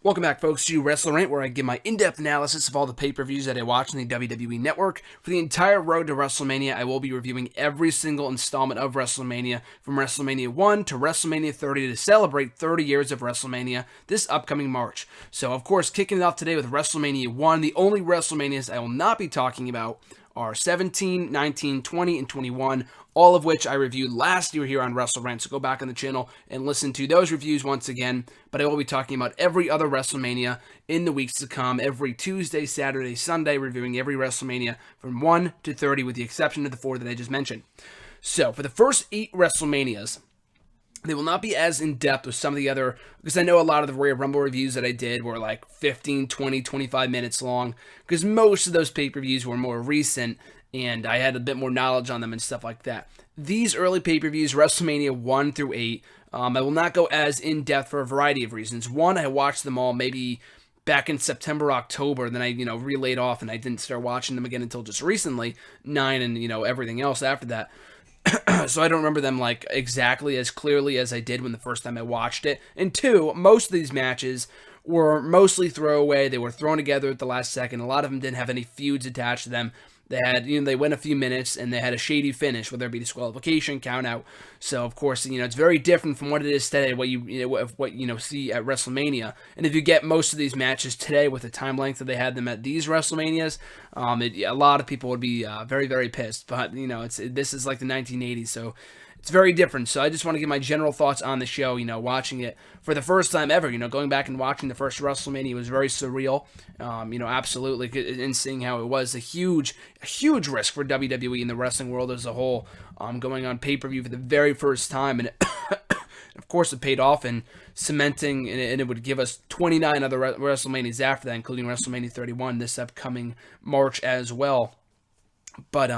Welcome back, folks, to WrestleRant, where I give my in-depth analysis of all the pay-per-views that I watch on the WWE Network. For the entire road to WrestleMania, I will be reviewing every single installment of WrestleMania, from WrestleMania 1 to WrestleMania 30 to celebrate 30 years of WrestleMania this upcoming March. So, of course, kicking it off today with WrestleMania 1, the only WrestleManias I will not be talking about are 17, 19, 20, and 21, all of which I reviewed last year here on WrestleRant, so go back on the channel and listen to those reviews once again. But I will be talking about every other WrestleMania in the weeks to come, every Tuesday, Saturday, Sunday, reviewing every WrestleMania from 1 to 30, with the exception of the 4 that I just mentioned. So, for the first 8 WrestleManias, they will not be as in-depth with some of the other, because I know a lot of the Royal Rumble reviews that I did were like 15, 20, 25 minutes long, because most of those pay-per-views were more recent, and I had a bit more knowledge on them and stuff like that. These early pay-per-views, WrestleMania 1 through 8, I will not go as in-depth for a variety of reasons. One, I watched them all maybe back in September, October, then I, relayed off, and I didn't start watching them again until just recently, 9 and, everything else after that. So I don't remember them like exactly as clearly as I did when the first time I watched it. And 2, most of these matches were mostly throwaway. They were thrown together at the last second. A lot of them didn't have any feuds attached to them. They had, they went a few minutes and they had a shady finish, whether it be disqualification, count out. So of course, it's very different from what it is today, what you see at WrestleMania. And if you get most of these matches today with the time length that they had them at these WrestleManias, a lot of people would be very, very pissed. But this is like the 1980s, so it's very different. So I just want to give my general thoughts on the show. Watching it for the first time ever, going back and watching the first WrestleMania was very surreal. Absolutely, and seeing how it was a huge risk for WWE and the wrestling world as a whole, going on pay-per-view for the very first time, and of course it paid off in cementing, and it would give us 29 other WrestleManias after that, including WrestleMania 31 this upcoming March as well. But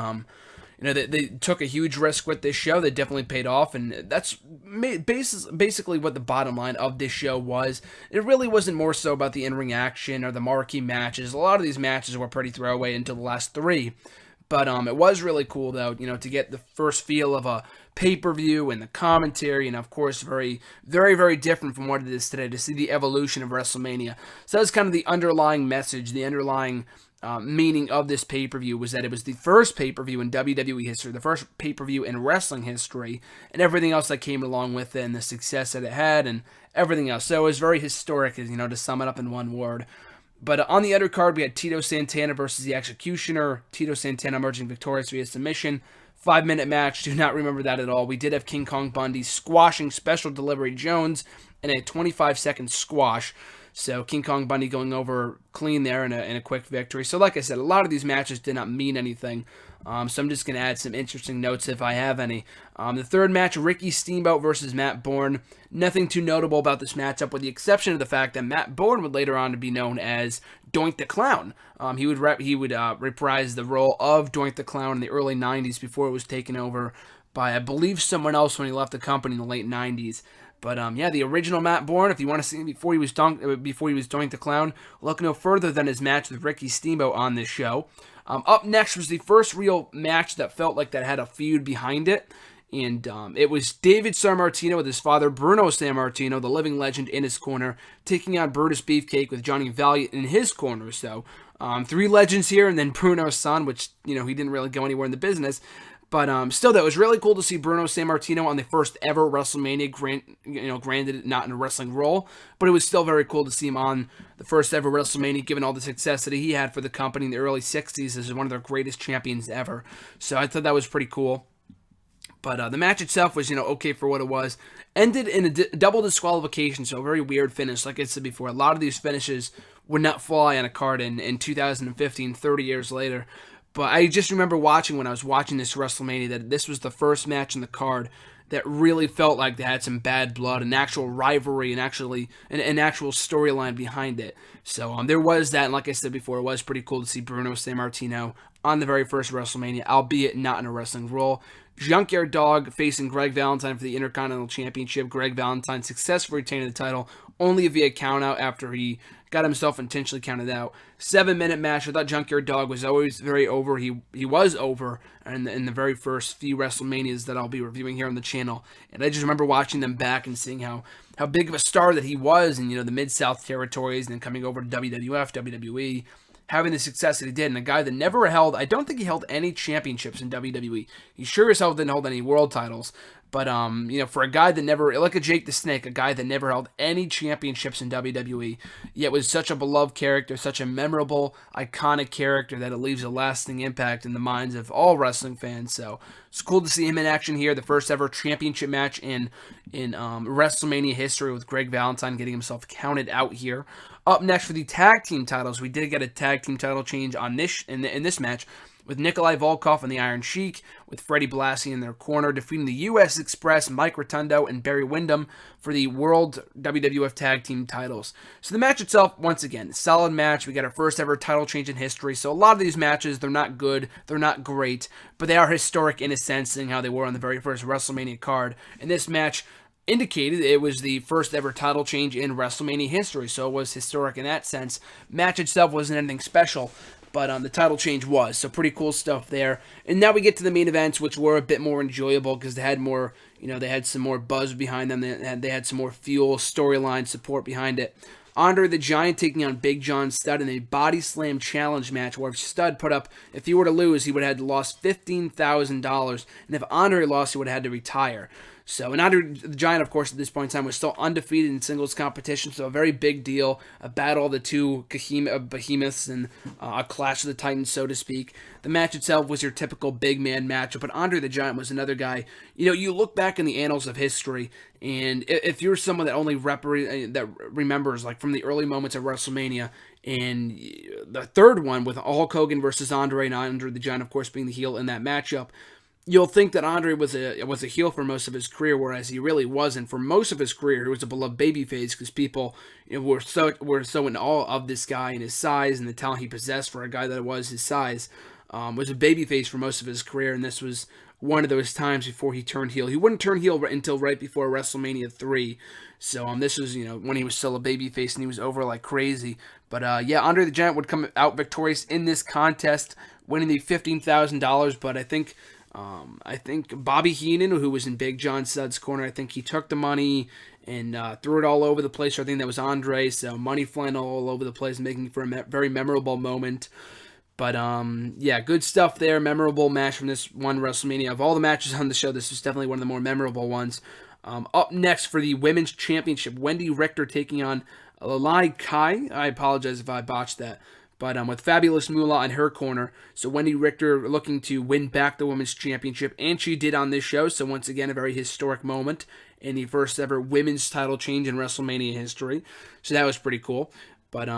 they took a huge risk with this show. They definitely paid off, and that's basically what the bottom line of this show was. It really wasn't more so about the in-ring action or the marquee matches. A lot of these matches were pretty throwaway until the last 3. But it was really cool, though, to get the first feel of a pay-per-view and the commentary, and of course, very, very, very different from what it is today, to see the evolution of WrestleMania. So that's kind of the underlying message, the underlying meaning of this pay-per-view, was that it was the first pay-per-view in WWE history, the first pay-per-view in wrestling history, and everything else that came along with it, and the success that it had, and everything else. So it was very historic, to sum it up in one word. But on the undercard, we had Tito Santana versus the Executioner. Tito Santana emerging victorious via submission. 5-minute match. Do not remember that at all. We did have King Kong Bundy squashing Special Delivery Jones in a 25-second squash. So King Kong Bundy going over clean there in a quick victory. So like I said, a lot of these matches did not mean anything. So I'm just going to add some interesting notes if I have any. The third match, Ricky Steamboat versus Matt Bourne. Nothing too notable about this matchup, with the exception of the fact that Matt Bourne would later on be known as Doink the Clown. He would reprise the role of Doink the Clown in the early 90s before it was taken over by, I believe, someone else when he left the company in the late 90s. But the original Matt Bourne, if you want to see him before he was Doink the Clown, look no further than his match with Ricky Steamboat on this show. Up next was the first real match that felt like that had a feud behind it. And it was David Sammartino with his father, Bruno Sammartino, the living legend, in his corner, taking on Brutus Beefcake with Johnny Valiant in his corner. So 3 legends here, and then Bruno's son, which, he didn't really go anywhere in the business. But still, that was really cool to see Bruno Sammartino on the first ever WrestleMania, granted not in a wrestling role, but it was still very cool to see him on the first ever WrestleMania, given all the success that he had for the company in the early 60s as one of their greatest champions ever. So I thought that was pretty cool. But the match itself was, okay for what it was. Ended in a double disqualification, so a very weird finish. Like I said before, a lot of these finishes would not fly on a card in 2015, 30 years later. But I just remember when I was watching this WrestleMania, that this was the first match in the card that really felt like they had some bad blood, an actual rivalry, and actually an actual storyline behind it. So there was that, and like I said before, it was pretty cool to see Bruno Sammartino on the very first WrestleMania, albeit not in a wrestling role. Junkyard Dog facing Greg Valentine for the Intercontinental Championship. Greg Valentine successfully retaining the title only via countout after he got himself intentionally counted out. 7-minute match. I thought Junkyard Dog was always very over. He was over in the very first few WrestleManias that I'll be reviewing here on the channel. And I just remember watching them back and seeing how big of a star that he was in, the Mid-South territories, and then coming over to WWF, WWE, having the success that he did, and a guy that never held, I don't think he held any championships in WWE. He sure as hell didn't hold any world titles. But, for a guy that never, like a Jake the Snake, a guy that never held any championships in WWE, yet was such a beloved character, such a memorable, iconic character that it leaves a lasting impact in the minds of all wrestling fans. So it's cool to see him in action here. The first ever championship match in WrestleMania history, with Greg Valentine getting himself counted out here. Up next for the tag team titles, we did get a tag team title change on this in this match, with Nikolai Volkov and the Iron Sheik, with Freddie Blassie in their corner, defeating the U.S. Express, Mike Rotundo, and Barry Windham for the World WWF Tag Team titles. So the match itself, once again, solid match. We got our first ever title change in history. So a lot of these matches, they're not good, they're not great, but they are historic in a sense, seeing how they were on the very first WrestleMania card. And this match indicated it was the first ever title change in WrestleMania history, so it was historic in that sense. Match itself wasn't anything special, but the title change was, so pretty cool stuff there. And now we get to the main events, which were a bit more enjoyable because they had more, they had some more buzz behind them. They had some more fuel, storyline support behind it. Andre the Giant taking on Big John Studd in a body slam challenge match where if Studd put up, if he were to lose, he would have had lost $15,000, and if Andre lost, he would have had to retire. So, and Andre the Giant, of course, at this point in time was still undefeated in singles competition, so a very big deal, a battle of the two behemoths and a clash of the titans, so to speak. The match itself was your typical big man matchup, but Andre the Giant was another guy. You look back in the annals of history, and if you're someone that only that remembers, like, from the early moments of WrestleMania, and the third one with Hulk Hogan versus Andre, and Andre the Giant, of course, being the heel in that matchup, you'll think that Andre was a heel for most of his career, whereas he really wasn't. For most of his career, he was a beloved babyface because people were so in awe of this guy and his size and the talent he possessed for a guy that was his size. Was a babyface for most of his career, and this was one of those times before he turned heel. He wouldn't turn heel until right before WrestleMania 3. So this was when he was still a babyface and he was over like crazy. But Andre the Giant would come out victorious in this contest, winning the $15,000. But I think Bobby Heenan, who was in Big John Studd's corner, I think he took the money and threw it all over the place. I think that was Andre, so money flying all over the place, making for a very memorable moment. But, good stuff there. Memorable match from this one WrestleMania. Of all the matches on the show, this was definitely one of the more memorable ones. Up next for the Women's Championship, Wendy Richter taking on Lalani Kai. I apologize if I botched that. But with Fabulous Moolah in her corner, so Wendy Richter looking to win back the Women's Championship, and she did on this show, so once again, a very historic moment in the first ever women's title change in WrestleMania history, so that was pretty cool. But,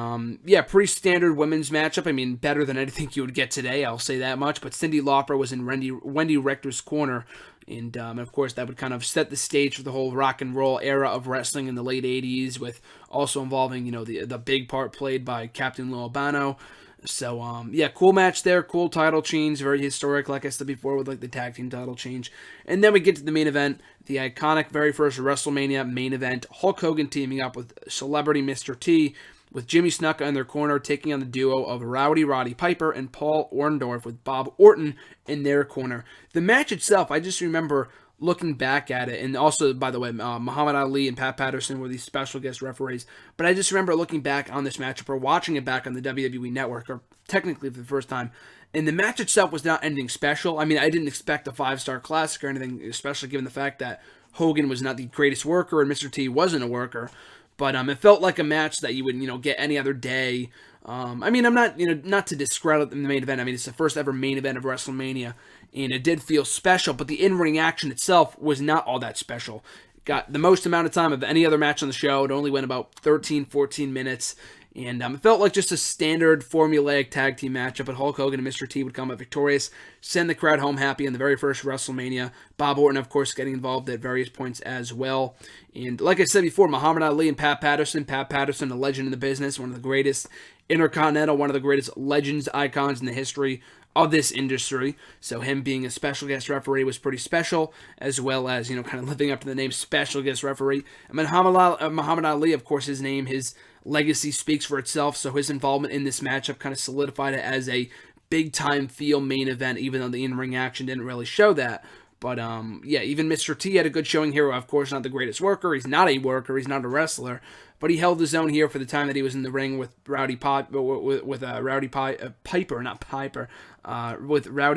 pretty standard women's matchup. I mean, better than anything you would get today, I'll say that much. But Cyndi Lauper was in Wendy Richter's corner. And, of course, that would kind of set the stage for the whole rock and roll era of wrestling in the late 80s, with also involving, the big part played by Captain Lou Albano. So, cool match there. Cool title change. Very historic, like I said before, with, like, the tag team title change. And then we get to the main event, the iconic very first WrestleMania main event. Hulk Hogan teaming up with celebrity Mr. T, with Jimmy Snuka in their corner, taking on the duo of Rowdy Roddy Piper and Paul Orndorff, with Bob Orton in their corner. The match itself, I just remember looking back at it, and also, by the way, Muhammad Ali and Pat Patterson were these special guest referees, but I just remember looking back on this matchup, or watching it back on the WWE Network, or technically for the first time, and the match itself was not anything special. I mean, I didn't expect a 5-star classic or anything, especially given the fact that Hogan was not the greatest worker and Mr. T wasn't a worker. But it felt like a match that you would, get any other day. I'm not, not to discredit the main event. I mean, it's the first ever main event of WrestleMania, and it did feel special, but the in-ring action itself was not all that special. It got the most amount of time of any other match on the show. It only went about 13, 14 minutes, And it felt like just a standard formulaic tag team matchup, but Hulk Hogan and Mr. T would come out victorious, send the crowd home happy in the very first WrestleMania. Bob Orton, of course, getting involved at various points as well. And like I said before, Muhammad Ali and Pat Patterson, a legend in the business, one of the greatest Intercontinental, one of the greatest legends, icons in the history of this industry. So him being a special guest referee was pretty special, as well as, kind of living up to the name special guest referee. And Muhammad Ali, of course, his name, his legacy speaks for itself, so his involvement in this matchup kind of solidified it as a big-time feel main event, even though the in-ring action didn't really show that. But, even Mr. T had a good showing here. Of course, not the greatest worker. He's not a worker. He's not a wrestler. But he held his own here for the time that he was in the ring with Rowdy Piper, with Rowdy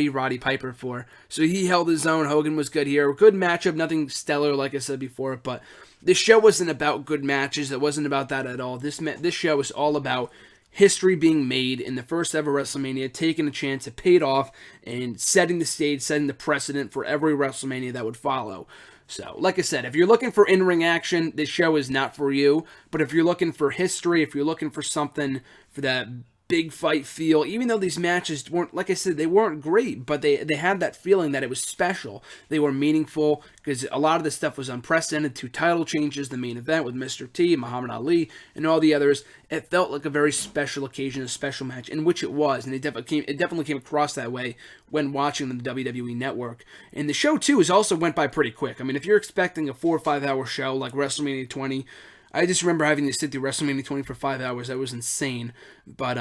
Roddy Piper for. So he held his own. Hogan was good here. Good matchup. Nothing stellar, like I said before. But this show wasn't about good matches. It wasn't about that at all. This show was all about history being made in the first ever WrestleMania, taking a chance, it paid off, and setting the stage, setting the precedent for every WrestleMania that would follow. So, like I said, if you're looking for in-ring action, this show is not for you. But if you're looking for history, if you're looking for something for that big fight feel, even though these matches weren't, like I said, they weren't great, but they had that feeling that it was special. They were meaningful because a lot of this stuff was unprecedented. 2 title changes, the main event with Mr. T, Muhammad Ali, and all the others. It felt like a very special occasion, a special match, in which it was, and it definitely came across that way when watching the WWE Network. And the show, too, also went by pretty quick. I mean, if you're expecting a 4 or 5 hour show like WrestleMania 20, I just remember having to sit through WrestleMania 20 for 5 hours. That was insane. But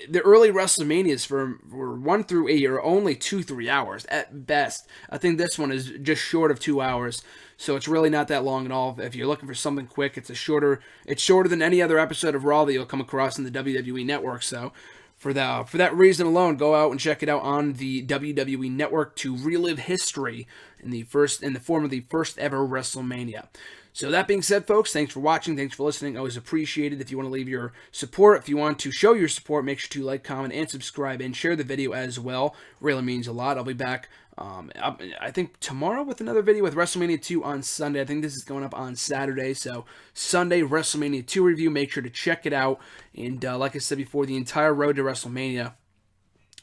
the early WrestleManias were 1 through 8 are only 2-3 hours at best. I think this one is just short of 2 hours. So it's really not that long at all. If you're looking for something quick, it's shorter than any other episode of Raw that you'll come across in the WWE Network. So for that reason alone, go out and check it out on the WWE Network to relive history in the form of the first ever WrestleMania. So that being said, folks, thanks for watching. Thanks for listening. Always appreciated. If you want to leave your support, if you want to show your support, make sure to like, comment, and subscribe, and share the video as well. Really means a lot. I'll be back, I think, tomorrow with another video with WrestleMania 2 on Sunday. I think this is going up on Saturday. So Sunday, WrestleMania 2 review. Make sure to check it out. And like I said before, the entire road to WrestleMania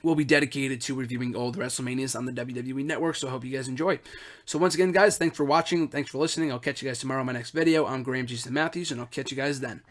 will be dedicated to reviewing old WrestleManias on the WWE Network, so I hope you guys enjoy. So once again, guys, thanks for watching, thanks for listening. I'll catch you guys tomorrow in my next video. I'm Graham Jason Matthews, and I'll catch you guys then.